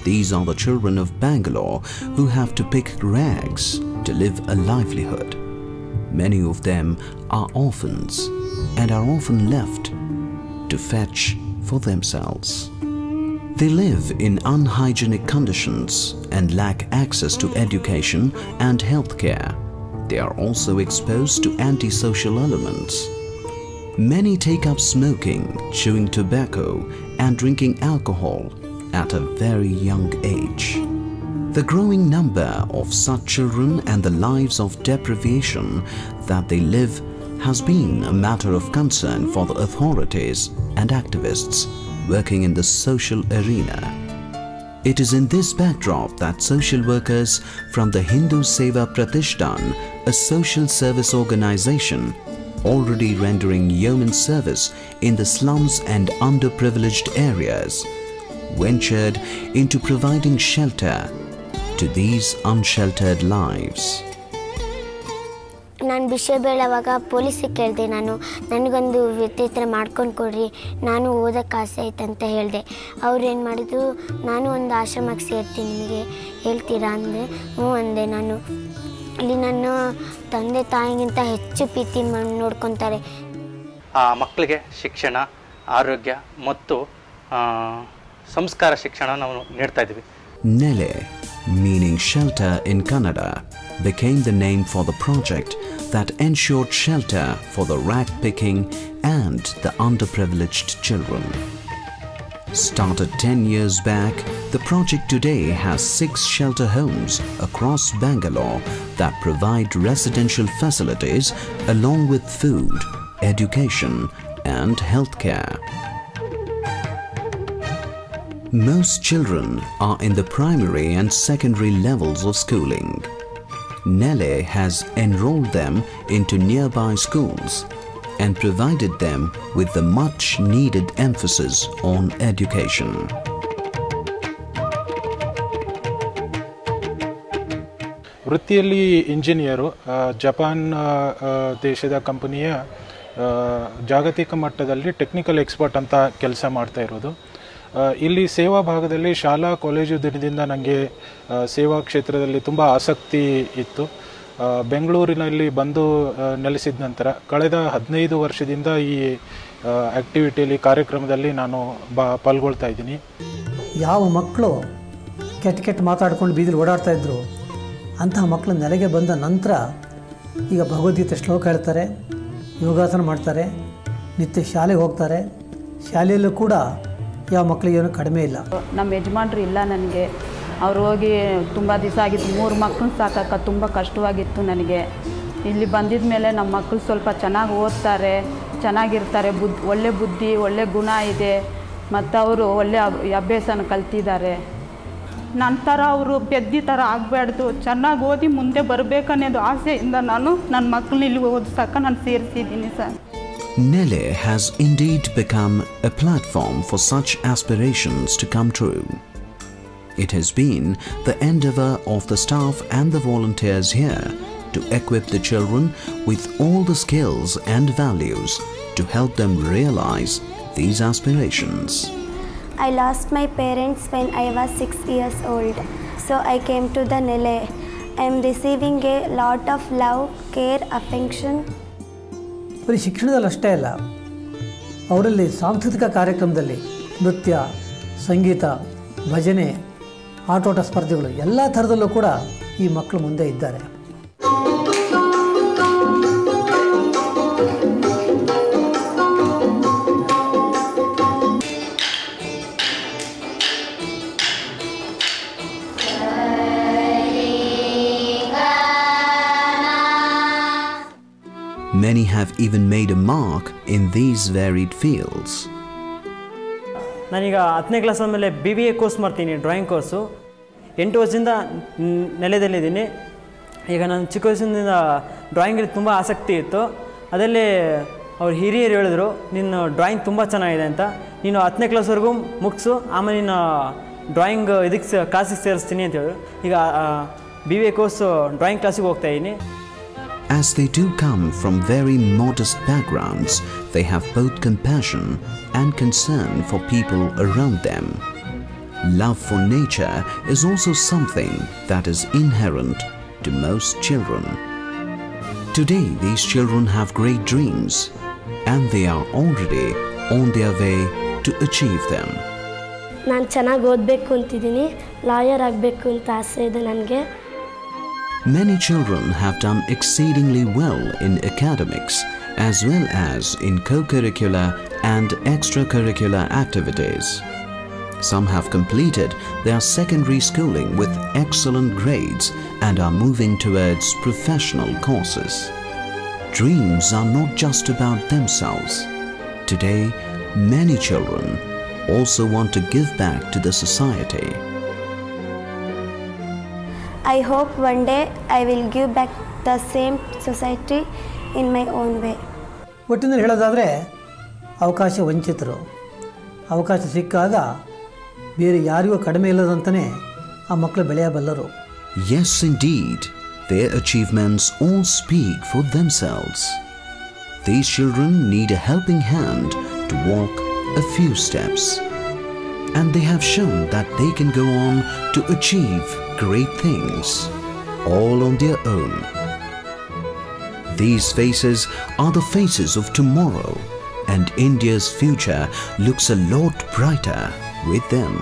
These are the children of Bangalore who have to pick rags to live a livelihood. Many of them are orphans and are often left to fetch for themselves. They live in unhygienic conditions and lack access to education and healthcare. They are also exposed to antisocial elements. Many take up smoking, chewing tobacco, and drinking alcohol at a very young age. The growing number of such children and the lives of deprivation that they live has been a matter of concern for the authorities and activists working in the social arena. It is in this backdrop that social workers from the Hindu Seva Pratishthan, a social service organization already rendering yeoman service in the slums and underprivileged areas, ventured into providing shelter to these unsheltered lives. ನಾನು ವಿಷಯ ಬೇಳವಾಗ ಪೊಲೀಸಿಗೆ ಕೇಳಿದೆ, ನನಗೊಂದು ವ್ಯತ್ಯಾಸ ಮಾಡ್ಕೊಂಡು ಕೊಡ್ರಿ, ನಾನು ಓದೋಕ್ಕೆ ಆಸೆ ಆಯ್ತು ಅಂತ ಹೇಳಿದೆ. ಅವ್ರು ಏನು ಮಾಡಿದ್ರು, ನಾನು ಒಂದು ಆಶ್ರಮಕ್ಕೆ ಸೇರ್ತೀನಿ, ನಿಮಗೆ ಹೇಳ್ತೀರಾ ಅಂದೆ. ಹ್ಞೂ ಅಂದೆ. ನಾನು ಅಲ್ಲಿ ನನ್ನ ತಂದೆ ತಾಯಿಗಿಂತ ಹೆಚ್ಚು ಪ್ರೀತಿ ನೋಡ್ಕೊತಾರೆ. ಮಕ್ಕಳಿಗೆ ಶಿಕ್ಷಣ, ಆರೋಗ್ಯ ಮತ್ತು ಸಂಸ್ಕಾರ ಶಿಕ್ಷಣ ನಾವು ನೀಡ್ತಾ ಇದ್ದೀವಿ. Nele, meaning shelter in Kannada, became the name for the project that ensured shelter for the rag-picking and the underprivileged children. Started 10 years back, the project today has 6 shelter homes across Bangalore that provide residential facilities along with food, education and healthcare. Most children are in the primary and secondary levels of schooling. Nele has enrolled them into nearby schools and provided them with the much needed emphasis on education. ವೃತ್ತಿಯಲ್ಲಿ engineer, Japan ದೇಶದ ಕಂಪನಿಯ ಜಾಗತಿಕ ಮಟ್ಟದಲ್ಲಿ technical expert ಅಂತ ಕೆಲಸ ಮಾಡ್ತಾ ಇರೋದು. ಇಲ್ಲಿ ಸೇವಾ ಭಾಗದಲ್ಲಿ ಶಾಲಾ ಕಾಲೇಜು ದಿನದಿಂದ ನನಗೆ ಸೇವಾ ಕ್ಷೇತ್ರದಲ್ಲಿ ತುಂಬ ಆಸಕ್ತಿ ಇತ್ತು. ಬೆಂಗಳೂರಿನಲ್ಲಿ ಬಂದು ನೆಲೆಸಿದ ನಂತರ ಕಳೆದ 15 ವರ್ಷದಿಂದ ಈ ಆ್ಯಕ್ಟಿವಿಟಿಯಲ್ಲಿ ಕಾರ್ಯಕ್ರಮದಲ್ಲಿ ನಾನು ಪಾಲ್ಗೊಳ್ತಾ ಇದ್ದೀನಿ. ಯಾವ ಮಕ್ಕಳು ಕೆಟ್ಟ ಮಾತಾಡ್ಕೊಂಡು ಬೀದಿಲಿ ಓಡಾಡ್ತಾಯಿದ್ರು ಅಂತಹ ಮಕ್ಕಳು ನೆಲೆಗೆ ಬಂದ ನಂತರ ಈಗ ಭಗವದ್ಗೀತೆ ಶ್ಲೋಕ ಹೇಳ್ತಾರೆ, ಯೋಗಾಸನ ಮಾಡ್ತಾರೆ, ನಿತ್ಯ ಶಾಲೆಗೆ ಹೋಗ್ತಾರೆ. ಶಾಲೆಯಲ್ಲೂ ಕೂಡ ಯಾವ ಮಕ್ಕಳಿಗೇನು ಕಡಿಮೆ ಇಲ್ಲ. ನಮ್ಮ ಯಜಮಾನ್ರು ಇಲ್ಲ ನನಗೆ. ಅವ್ರು ಹೋಗಿ ತುಂಬ ದಿವಸ ಆಗಿತ್ತು. 3 ಮಕ್ಕಳನ್ನ ಸಾಕಕ್ಕೆ ತುಂಬ ಕಷ್ಟವಾಗಿತ್ತು ನನಗೆ. ಇಲ್ಲಿ ಬಂದಿದ ಮೇಲೆ ನಮ್ಮ ಮಕ್ಕಳು ಸ್ವಲ್ಪ ಚೆನ್ನಾಗಿ ಓದ್ತಾರೆ, ಚೆನ್ನಾಗಿರ್ತಾರೆ, ಒಳ್ಳೆ ಬುದ್ಧಿ, ಒಳ್ಳೆ ಗುಣ ಇದೆ, ಮತ್ತು ಅವರು ಒಳ್ಳೆ ಅಭ್ಯಾಸನ ಕಲ್ತಿದ್ದಾರೆ. ನಂತರ ಅವರು ಪೆದ್ದಿ ಥರ ಆಗಬಾರ್ದು, ಚೆನ್ನಾಗಿ ಓದಿ ಮುಂದೆ ಬರಬೇಕನ್ನೋದು ಆಸೆಯಿಂದ ನನ್ನ ಮಕ್ಕಳನ್ನ ಇಲ್ಲಿ ಓದಿಸಕ್ಕೆ ನಾನು ಸೇರಿಸಿದ್ದೀನಿ sir. Nele has indeed become a platform for such aspirations to come true. It has been the endeavor of the staff and the volunteers here to equip the children with all the skills and values to help them realize these aspirations. I lost my parents when I was 6 years old, so I came to the Nele. I am receiving a lot of love, care, affection. ಬರೀ ಶಿಕ್ಷಣದಲ್ಲಿ ಅಷ್ಟೇ ಅಲ್ಲ, ಅವರಲ್ಲಿ ಸಾಂಸ್ಕೃತಿಕ ಕಾರ್ಯಕ್ರಮದಲ್ಲಿ ನೃತ್ಯ, ಸಂಗೀತ, ಭಜನೆ, ಆಟೋಟ ಸ್ಪರ್ಧೆಗಳು ಎಲ್ಲ ಥರದಲ್ಲೂ ಕೂಡ ಈ ಮಕ್ಕಳು ಮುಂದೆ ಇದ್ದಾರೆ. Many have even made a mark in these varied fields. ನಾನೀಗ 10ನೇ ಕ್ಲಾಸ್ ಆದಮೇಲೆ BBA ಕೋರ್ಸ್ ಮಾಡ್ತೀನಿ, ಡ್ರಾಯಿಂಗ್ ಕೋರ್ಸು. 8 ವರ್ಷದಿಂದ ನೆಲೆದಲ್ಲಿದ್ದೀನಿ. ಈಗ ನಾನು ಚಿಕ್ಕ ವಯಸ್ಸಿನಿಂದ ಡ್ರಾಯಿಂಗಲ್ಲಿ ತುಂಬ ಆಸಕ್ತಿ ಇತ್ತು. ಅದರಲ್ಲಿ ಅವ್ರು ಹಿರಿಯರು ಹೇಳಿದ್ರು, ನಿನ್ನ ಡ್ರಾಯಿಂಗ್ ತುಂಬ ಚೆನ್ನಾಗಿದೆ ಅಂತ, ನೀನು 10ನೇ ಕ್ಲಾಸ್ವರೆಗೂ ಮುಗಿಸು, ಆಮೇಲೆ ನೀನು ಡ್ರಾಯಿಂಗ್ ಇದಕ್ಕೆ ಕ್ಲಾಸಿಗೆ ಸೇರಿಸ್ತೀನಿ ಅಂತ ಹೇಳಿದ್ರು. ಈಗ BBA ಕೋರ್ಸು ಡ್ರಾಯಿಂಗ್ ಕ್ಲಾಸಿಗೆ ಹೋಗ್ತಾಯಿದ್ದೀನಿ. As they do come from very modest backgrounds, they have both compassion and concern for people around them. Love for nature is also something that is inherent to most children. Today, these children have great dreams, and they are already on their way to achieve them. ನಾನು ಚೆನ್ನಾಗಿ ಓದಬೇಕು ಅಂತಿದ್ದೀನಿ, lawyer ಆಗಬೇಕು ಅಂತ ಆಸೆ ಇದೆ ನನಗೆ. Many children have done exceedingly well in academics as well as in co-curricular and extracurricular activities. Some have completed their secondary schooling with excellent grades and are moving towards professional courses. Dreams are not just about themselves. Today, many children also want to give back to the society. I hope one day I will give back the same society in my own way. ಒಟ್ಟಿನಲ್ಲಿ ಹೇಳೋದಾದರೆ ಅವಕಾಶ ವಂಚಿತರು. ಅವಕಾಶ ಸಿಕ್ಕಾಗ ಬೇರೆ ಯಾರಿಗೂ ಕಡಿಮೆ ಇಲ್ಲದಂತಲೇ ಆ ಮಕ್ಕಳು ಬೆಳೆಯಬಲ್ಲರು. Yes, indeed, their achievements all speak for themselves. These children need a helping hand to walk a few steps, and they have shown that they can go on to achieve great things all on their own. These faces are the faces of tomorrow, and India's future looks a lot brighter with them.